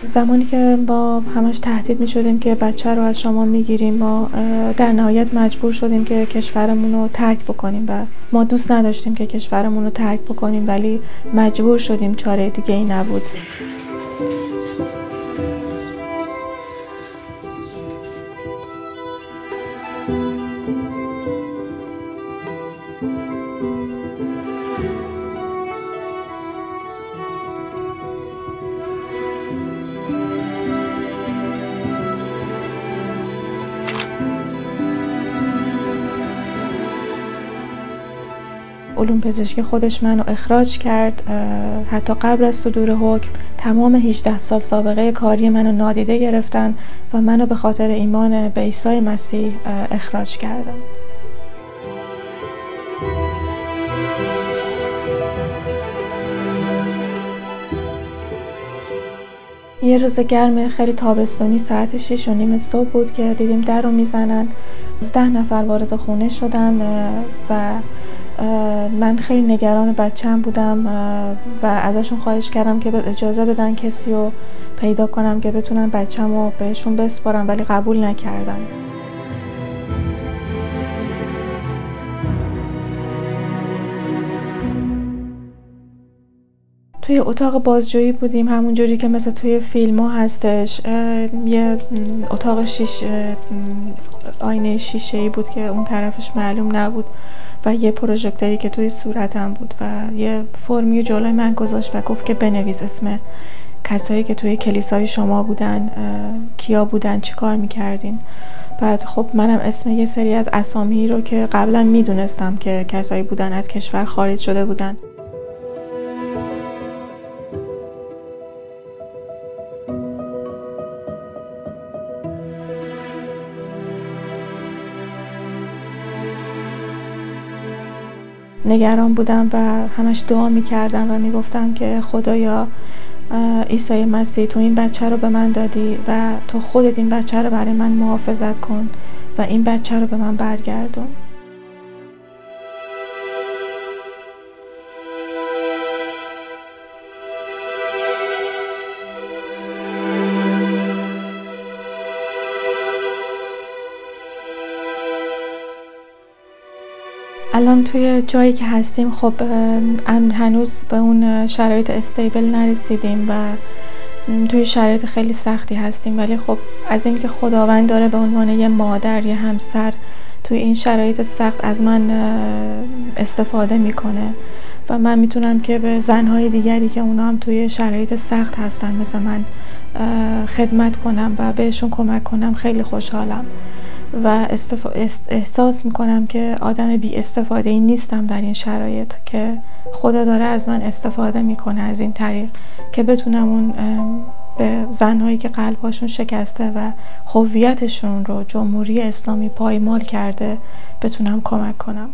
زمانی که با همش تهدید می شدیم که بچه رو از شما می گیریم، ما در نهایت مجبور شدیم که کشورمون رو ترک بکنیم و ما دوست نداشتیم که کشورمون رو ترک بکنیم، ولی مجبور شدیم، چاره دیگه ای نبود. علوم پزشکی خودش منو اخراج کرد. حتی قبل از صدور حکم تمام 18 سال سابقه کاری منو نادیده گرفتن و منو به خاطر ایمان به عیسی مسیح اخراج کردن. یه روز گرم خیلی تابستونی ساعت 6:30 صبح بود که دیدیم در رو میزنن. 10 نفر وارد خونه شدن و من خیلی نگران بچه‌م بودم و ازشون خواهش کردم که اجازه بدن کسی رو پیدا کنم که بتونن بچه‌م رو بهشون بسپارم، ولی قبول نکردن. توی اتاق بازجویی بودیم، همون جوری که مثل توی فیلم ها هستش. یه اتاق آینه شیشه‌ای بود که اون طرفش معلوم نبود و یه پروژکتوری که توی صورتم بود و یه فرمی جلوی من گذاشت و گفت که بنویس اسم کسایی که توی کلیسای شما بودن، کیا بودن، چی کار میکردین. بعد خب منم اسم یه سری از اسامی رو که قبلا میدونستم که کسایی بودن از کشور خارج شده بودن. نگران بودم و همش دعا میکردم و میگفتم که خدایا، عیسی مسیح، تو این بچه رو به من دادی و تو خودت این بچه رو برای من محافظت کن و این بچه رو به من برگردون. الان توی جایی که هستیم خب هنوز به اون شرایط استیبل نرسیدیم و توی شرایط خیلی سختی هستیم، ولی خب از این که خداوند داره به عنوان یه مادر، یه همسر توی این شرایط سخت از من استفاده میکنه و من میتونم که به زنهای دیگری که اونا هم توی شرایط سخت هستن مثل من خدمت کنم و بهشون کمک کنم. خیلی خوشحالم و احساس میکنم که آدم بی استفاده ای نیستم در این شرایط، که خدا داره از من استفاده میکنه از این طریق که بتونم اون به زنهایی که قلبهاشون شکسته و هویتشون رو جمهوری اسلامی پایمال کرده بتونم کمک کنم.